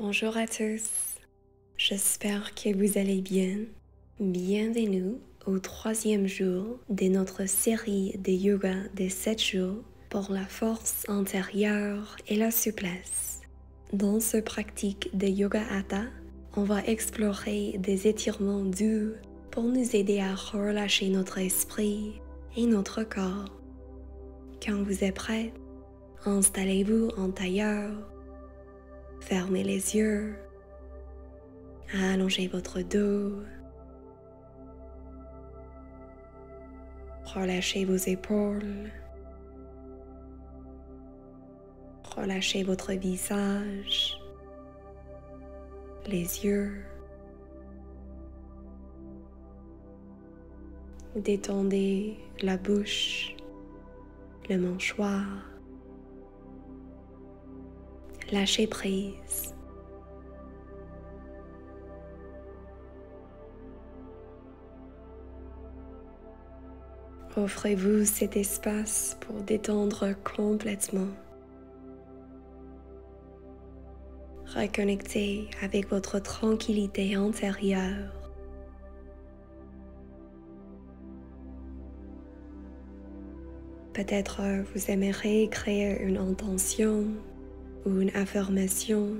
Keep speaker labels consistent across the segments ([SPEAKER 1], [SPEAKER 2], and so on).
[SPEAKER 1] Bonjour à tous, j'espère que vous allez bien. Bienvenue au troisième jour de notre série de yoga de 7 jours pour la force intérieure et la souplesse. Dans ce pratique de Yoga Hatha, on va explorer des étirements doux pour nous aider à relâcher notre esprit et notre corps. Quand vous êtes prêt, installez-vous en tailleur. Fermez les yeux, allongez votre dos, relâchez vos épaules, relâchez votre visage, les yeux, détendez la bouche, le mâchoire, lâchez prise. Offrez-vous cet espace pour détendre complètement. Reconnectez avec votre tranquillité intérieure. Peut-être vous aimeriez créer une intention ou une affirmation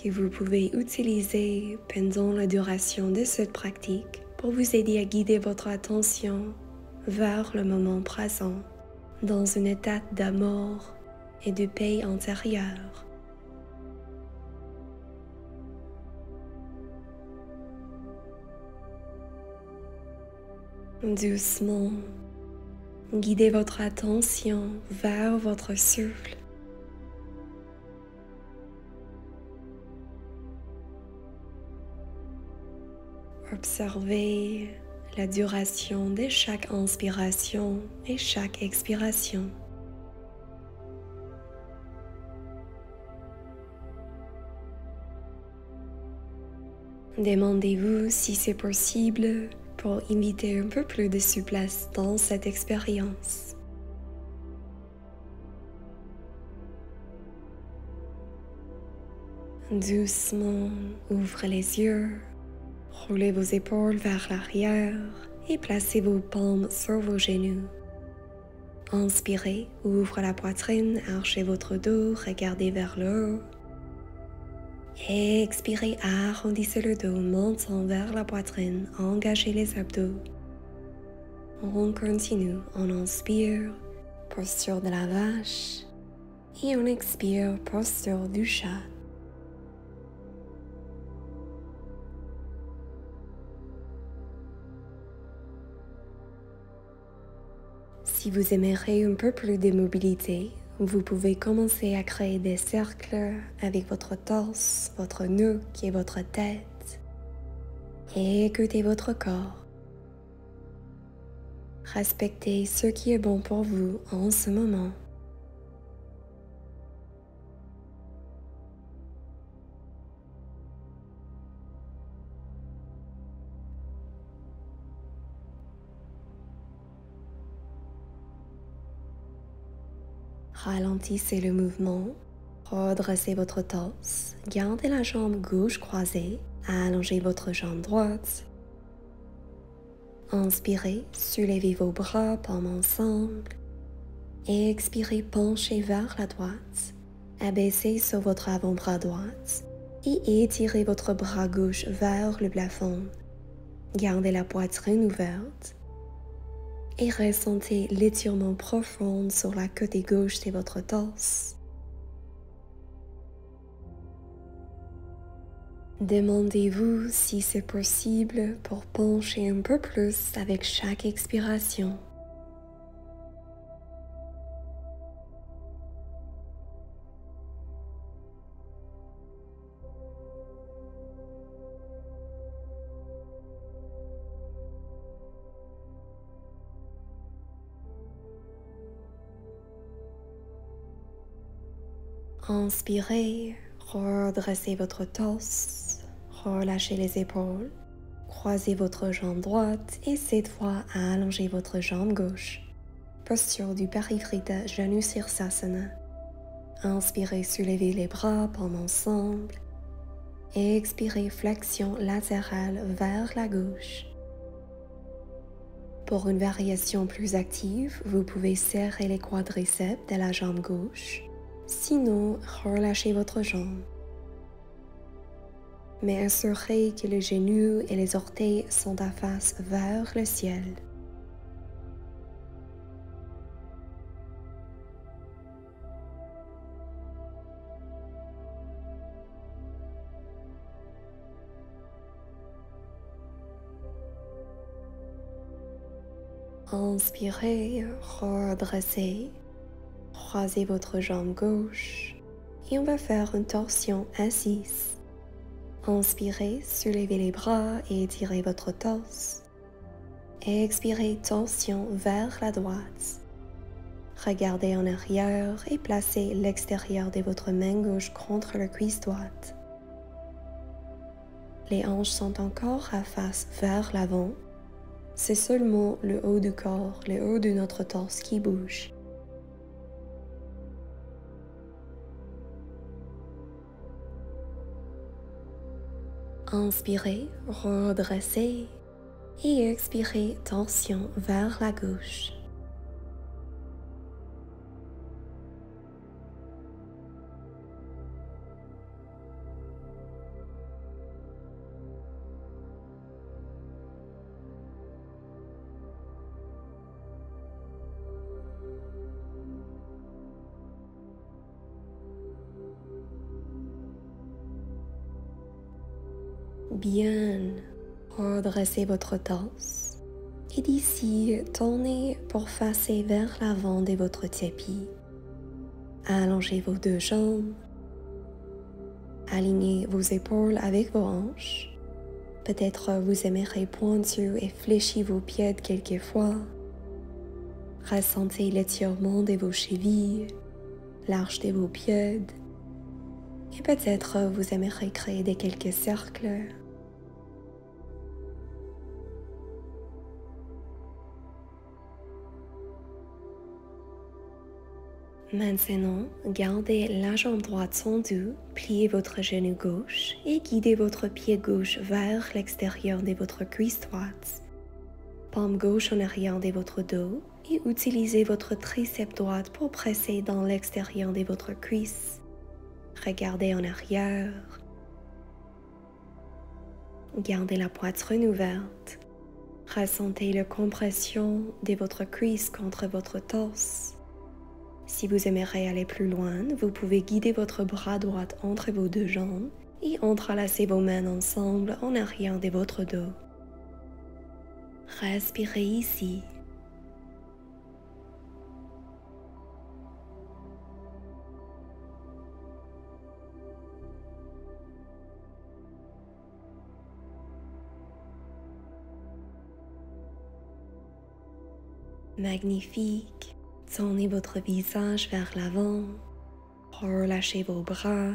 [SPEAKER 1] que vous pouvez utiliser pendant la duration de cette pratique pour vous aider à guider votre attention vers le moment présent dans un état d'amour et de paix intérieure. Doucement, guidez votre attention vers votre souffle. Observez la duration de chaque inspiration et chaque expiration. Demandez-vous si c'est possible pour inviter un peu plus de souplesse dans cette expérience. Doucement, ouvrez les yeux, roulez vos épaules vers l'arrière et placez vos palmes sur vos genoux. Inspirez, ouvrez la poitrine, archez votre dos, regardez vers le haut. Expirez, arrondissez le dos, montant vers la poitrine, engagez les abdos. On continue, on inspire, posture de la vache, et on expire, posture du chat. Si vous aimeriez un peu plus de mobilité, vous pouvez commencer à créer des cercles avec votre torse, votre nuque et votre tête. Et écoutez votre corps. Respectez ce qui est bon pour vous en ce moment. Ralentissez le mouvement, redressez votre torse, gardez la jambe gauche croisée, allongez votre jambe droite. Inspirez, soulevez vos bras palmes ensemble et expirez, penchez vers la droite, abaissez sur votre avant-bras droit et étirez votre bras gauche vers le plafond. Gardez la poitrine ouverte et ressentez l'étirement profond sur la côté gauche de votre torse. Demandez-vous si c'est possible pour pencher un peu plus avec chaque expiration. Inspirez, redressez votre torse, relâchez les épaules, croisez votre jambe droite et cette fois allongez votre jambe gauche. Posture du Parivrtta Janu Sirsasana. Inspirez, soulevez les bras palmes ensemble et expirez flexion latérale vers la gauche. Pour une variation plus active, vous pouvez serrer les quadriceps de la jambe gauche, sinon relâchez votre jambe. Mais assurez que les genoux et les orteils sont à face vers le ciel. Inspirez, redressez, croisez votre jambe gauche et on va faire une torsion assise. Inspirez, soulevez les bras et étirez votre torse. Expirez, torsion vers la droite. Regardez en arrière et placez l'extérieur de votre main gauche contre la cuisse droite. Les hanches sont encore à face vers l'avant. C'est seulement le haut du corps, le haut de notre torse qui bouge. Inspirez, redressez et expirez, tension vers la gauche. Bien, redressez votre torse et d'ici, tournez pour passer vers l'avant de votre tapis. Allongez vos deux jambes, alignez vos épaules avec vos hanches. Peut-être vous aimerez pointu et fléchir vos pieds quelquefois. Ressentez l'étirement de vos chevilles, l'arche de vos pieds. Et peut-être vous aimerez créer des quelques cercles. Maintenant, gardez la jambe droite tendue, pliez votre genou gauche et guidez votre pied gauche vers l'extérieur de votre cuisse droite. Paume gauche en arrière de votre dos et utilisez votre triceps droite pour presser dans l'extérieur de votre cuisse. Regardez en arrière. Gardez la poitrine ouverte. Ressentez la compression de votre cuisse contre votre torse. Si vous aimeriez aller plus loin, vous pouvez guider votre bras droit entre vos deux jambes et entrelacer vos mains ensemble en arrière de votre dos. Respirez ici. Magnifique. Tournez votre visage vers l'avant, relâchez vos bras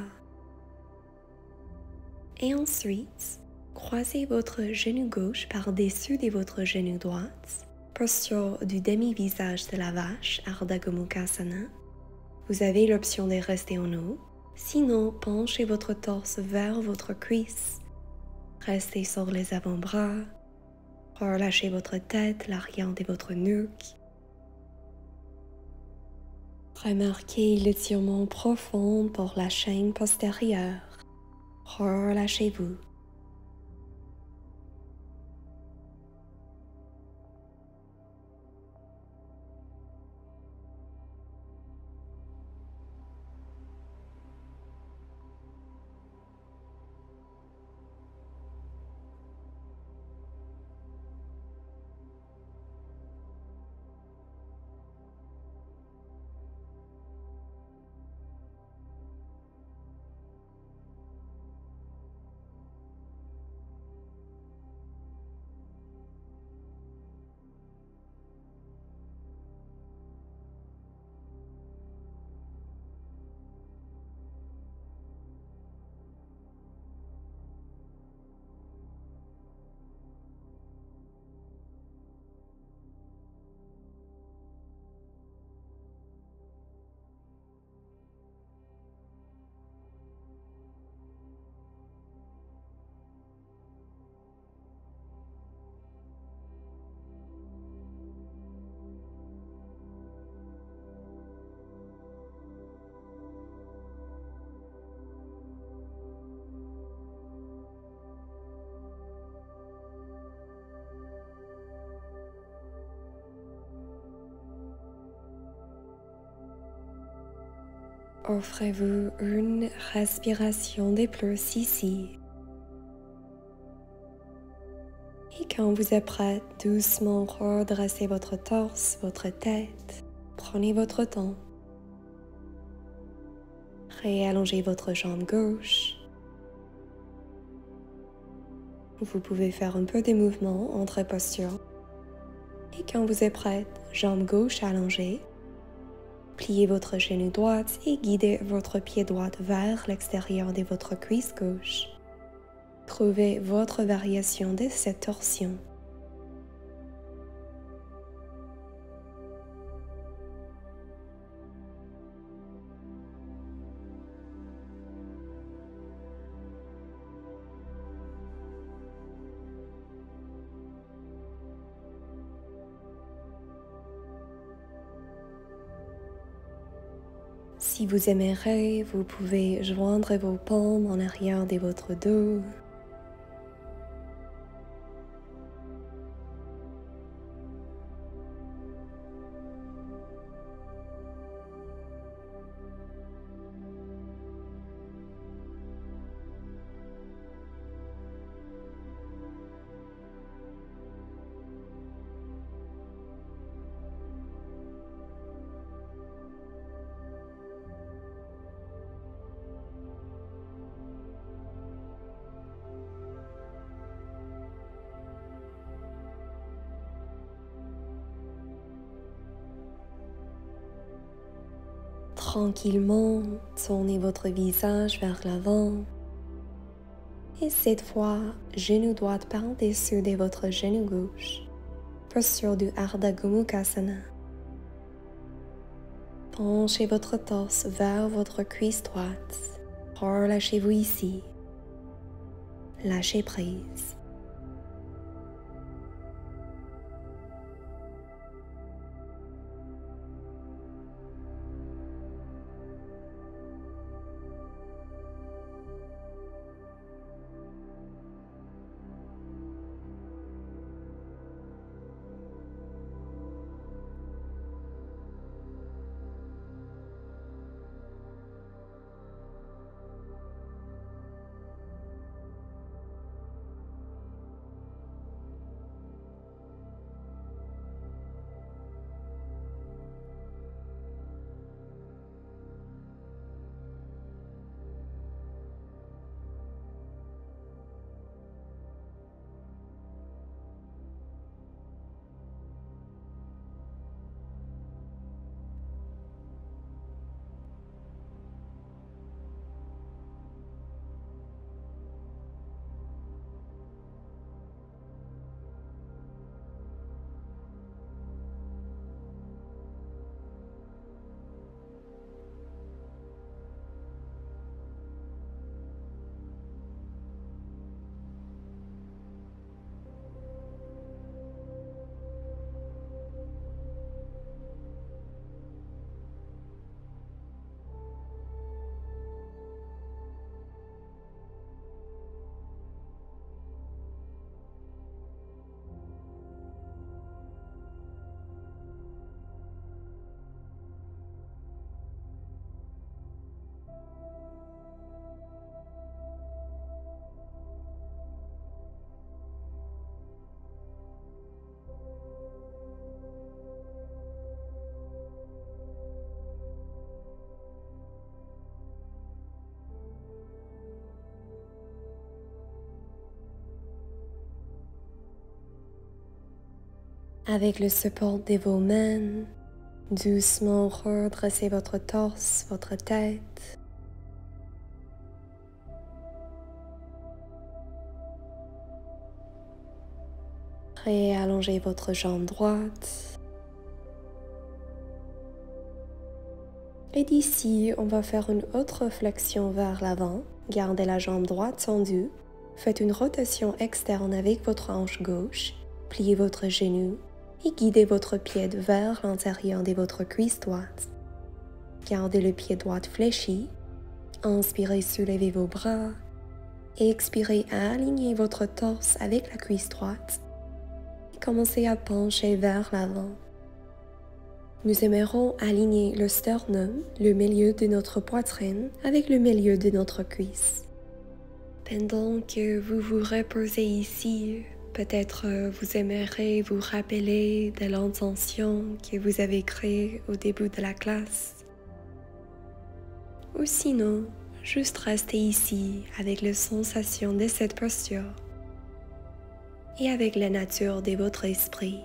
[SPEAKER 1] et ensuite, croisez votre genou gauche par-dessus de votre genou droit, posture du demi-visage de la vache, Ardha Gomukhasana. Vous avez l'option de rester en haut, sinon penchez votre torse vers votre cuisse. Restez sur les avant-bras, relâchez votre tête, l'arrière de votre nuque. Remarquez l'étirement profond pour la chaîne postérieure. Relâchez-vous. Offrez-vous une respiration de plus ici. Et quand vous êtes prêt, doucement redressez votre torse, votre tête. Prenez votre temps. Réallongez votre jambe gauche. Vous pouvez faire un peu de mouvements entre postures. Et quand vous êtes prête, jambe gauche allongée. Pliez votre genou droit et guidez votre pied droit vers l'extérieur de votre cuisse gauche. Trouvez votre variation de cette torsion. Si vous aimerez, vous pouvez joindre vos paumes en arrière de votre dos. Tranquillement, tournez votre visage vers l'avant. Et cette fois, genou droit par-dessus de votre genou gauche. Posture du Ardha Gomukhasana. Penchez votre torse vers votre cuisse droite. Relâchez-vous ici. Lâchez prise. Avec le support de vos mains, doucement redressez votre torse, votre tête. Réallongez votre jambe droite. Et d'ici, on va faire une autre flexion vers l'avant. Gardez la jambe droite tendue. Faites une rotation externe avec votre hanche gauche. Pliez votre genou et guidez votre pied vers l'intérieur de votre cuisse droite. Gardez le pied droit fléchi. Inspirez, soulevez vos bras. Expirez, alignez votre torse avec la cuisse droite. Et commencez à pencher vers l'avant. Nous aimerons aligner le sternum, le milieu de notre poitrine, avec le milieu de notre cuisse. Pendant que vous vous reposez ici, peut-être vous aimerez vous rappeler de l'intention que vous avez créée au début de la classe. Ou sinon, juste rester ici avec les sensations de cette posture et avec la nature de votre esprit.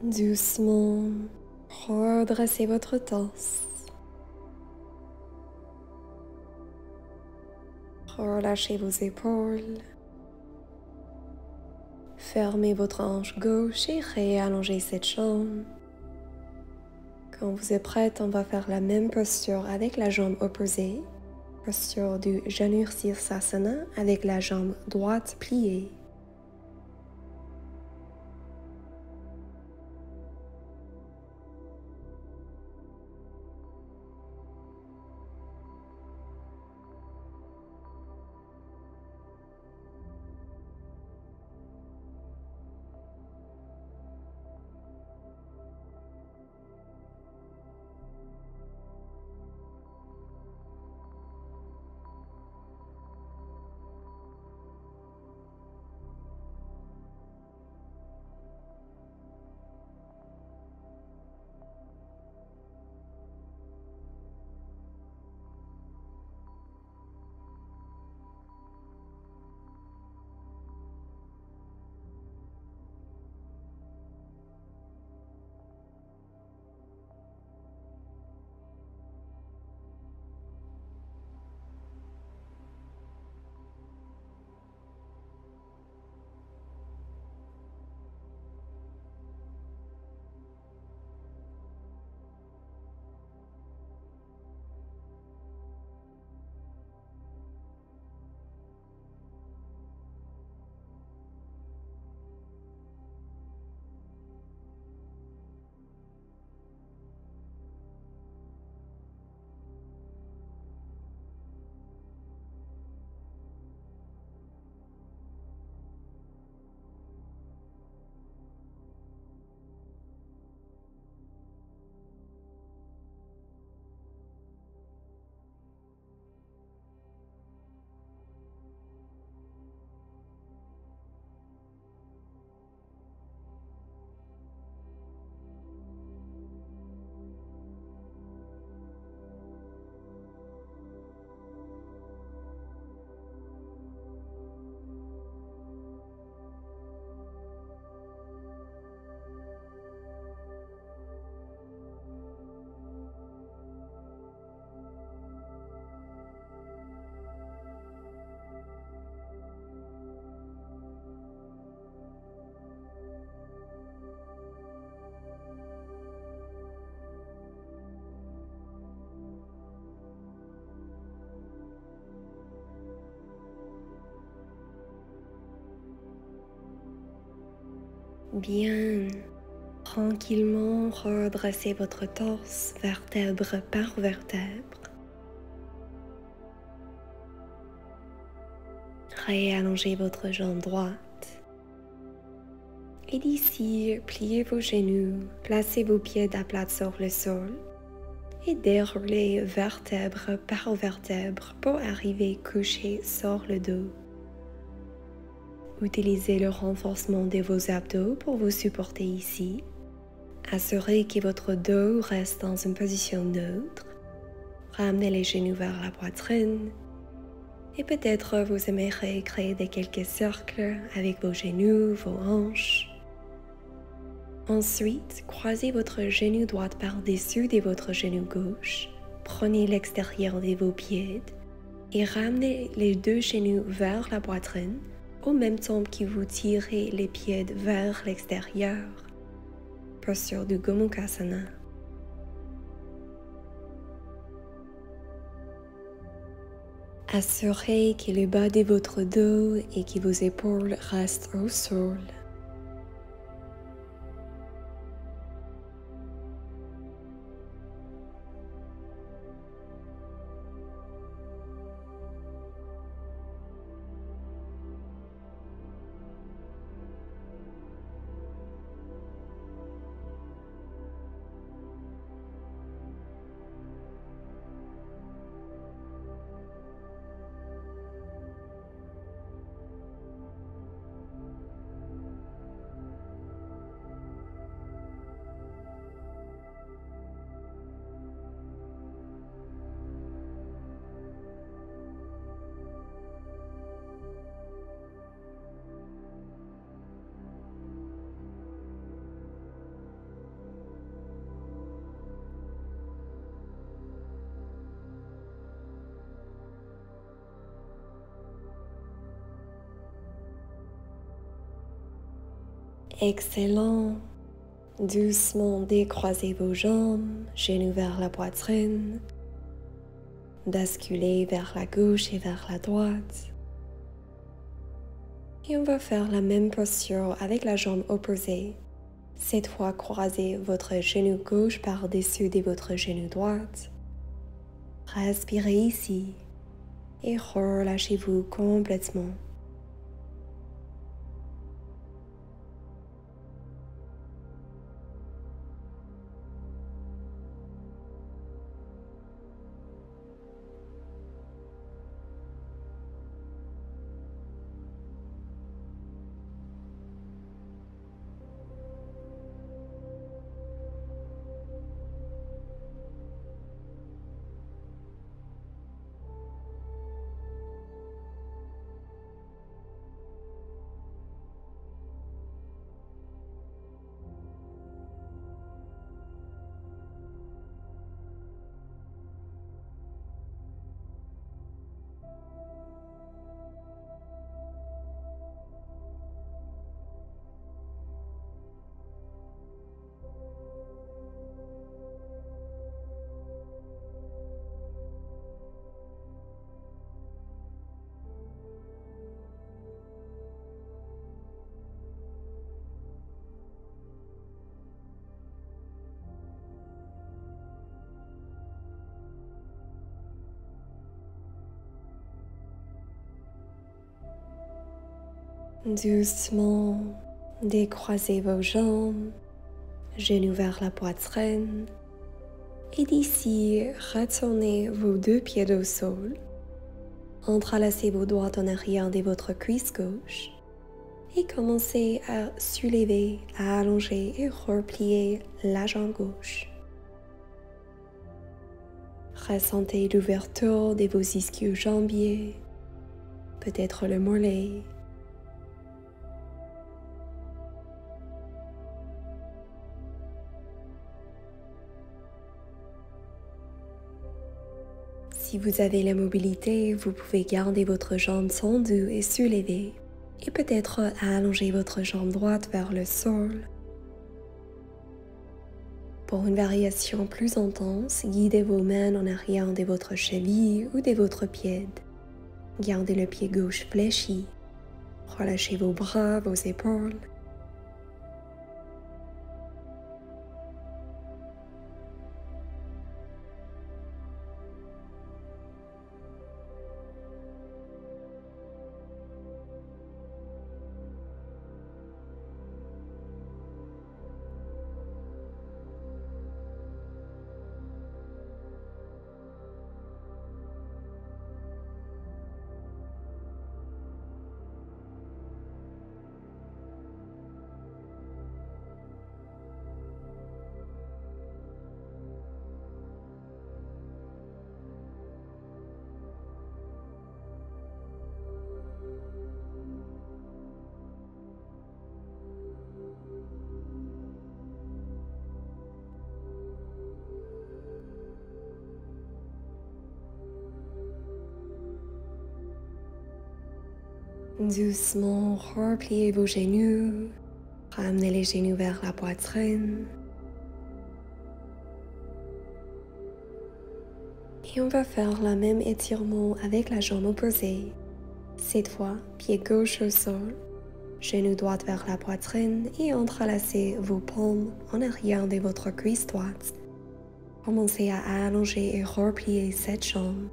[SPEAKER 1] Doucement, redressez votre torse. Relâchez vos épaules. Fermez votre hanche gauche et réallongez cette jambe. Quand vous êtes prête, on va faire la même posture avec la jambe opposée. Posture du Janur Sirsasana avec la jambe droite pliée. Bien. Tranquillement redressez votre torse vertèbre par vertèbre. Réallongez votre jambe droite. Et d'ici, pliez vos genoux, placez vos pieds à plat sur le sol et déroulez vertèbre par vertèbre pour arriver couché sur le dos. Utilisez le renforcement de vos abdos pour vous supporter ici. Assurez que votre dos reste dans une position neutre. Ramenez les genoux vers la poitrine. Et peut-être vous aimerez créer quelques cercles avec vos genoux, vos hanches. Ensuite, croisez votre genou droit par-dessus de votre genou gauche. Prenez l'extérieur de vos pieds et ramenez les deux genoux vers la poitrine au même temps que vous tirez les pieds vers l'extérieur. Posture du Gomukhasana. Assurez que le bas de votre dos et que vos épaules restent au sol. Excellent. Doucement décroisez vos jambes, genoux vers la poitrine. Basculez vers la gauche et vers la droite. Et on va faire la même posture avec la jambe opposée. Cette fois, croisez votre genou gauche par-dessus de votre genou droite. Respirez ici et relâchez-vous complètement. Doucement, décroisez vos jambes, genoux vers la poitrine. Et d'ici, retournez vos deux pieds au sol. Entrelacez vos doigts en arrière de votre cuisse gauche. Et commencez à soulever, à allonger et replier la jambe gauche. Ressentez l'ouverture de vos ischio-jambiers, peut-être le mollet. Si vous avez la mobilité, vous pouvez garder votre jambe tendue et soulevée, et peut-être allonger votre jambe droite vers le sol. Pour une variation plus intense, guidez vos mains en arrière de votre cheville ou de votre pied. Gardez le pied gauche fléchi. Relâchez vos bras, vos épaules. Doucement, repliez vos genoux, ramenez les genoux vers la poitrine. Et on va faire le même étirement avec la jambe opposée. Cette fois, pied gauche au sol, genou droit vers la poitrine et entrelacez vos paumes en arrière de votre cuisse droite. Commencez à allonger et replier cette jambe.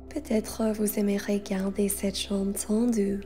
[SPEAKER 1] Peut-être vous aimerez garder cette jambe tendue.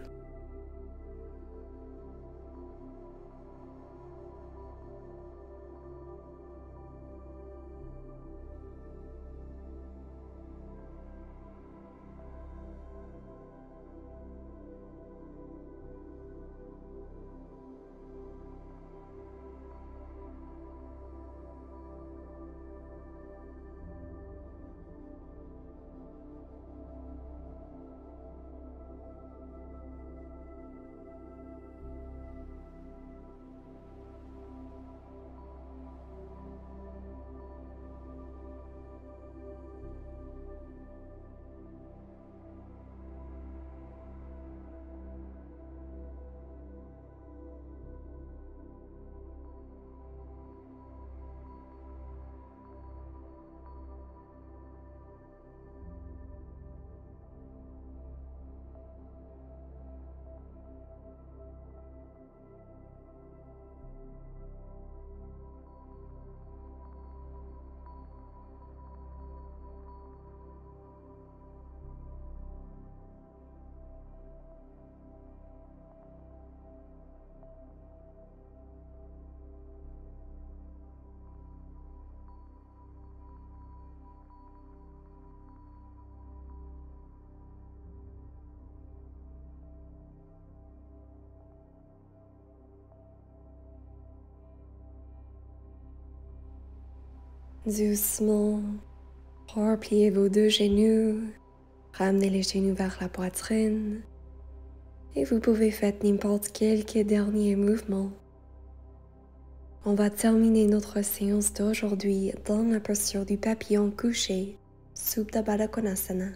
[SPEAKER 1] Doucement, repliez vos deux genoux, ramenez les genoux vers la poitrine et vous pouvez faire n'importe quelques derniers mouvements. On va terminer notre séance d'aujourd'hui dans la posture du papillon couché, Supta Baddha Konasana.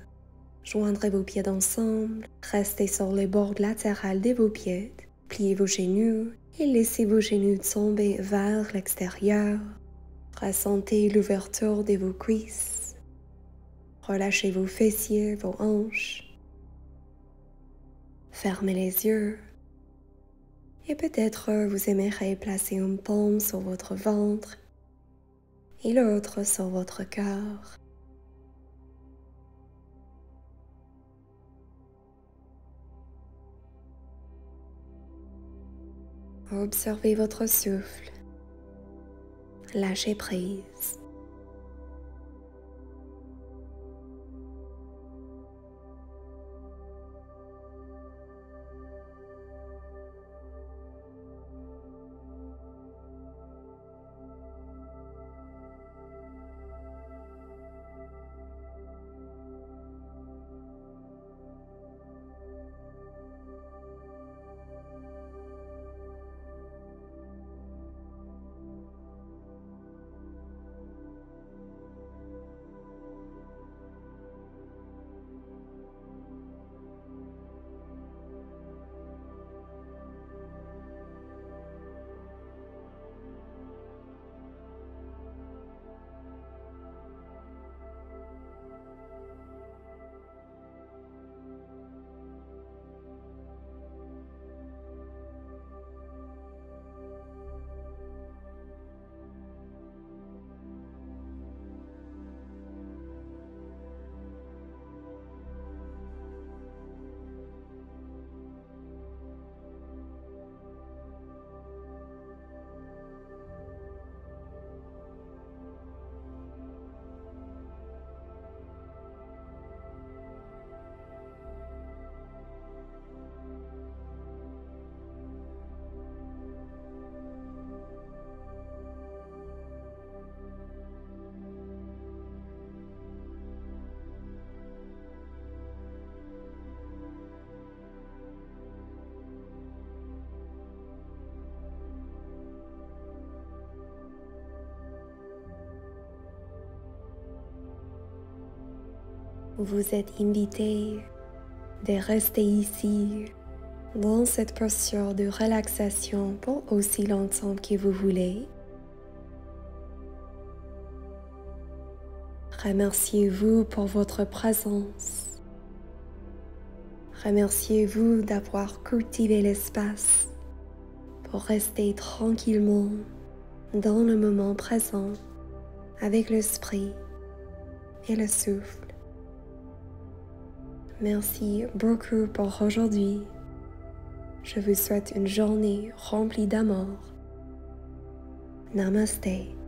[SPEAKER 1] Joindrez vos pieds ensemble, restez sur les bords latérales de vos pieds, pliez vos genoux et laissez vos genoux tomber vers l'extérieur. Ressentez l'ouverture de vos cuisses. Relâchez vos fessiers, vos hanches. Fermez les yeux. Et peut-être vous aimerez placer une paume sur votre ventre et l'autre sur votre cœur. Observez votre souffle. Lâchez prise. vous êtes invité de rester ici dans cette posture de relaxation pour aussi longtemps que vous voulez. Remerciez-vous pour votre présence. Remerciez-vous d'avoir cultivé l'espace pour rester tranquillement dans le moment présent avec l'esprit et le souffle. Merci beaucoup pour aujourd'hui. Je vous souhaite une journée remplie d'amour. Namaste.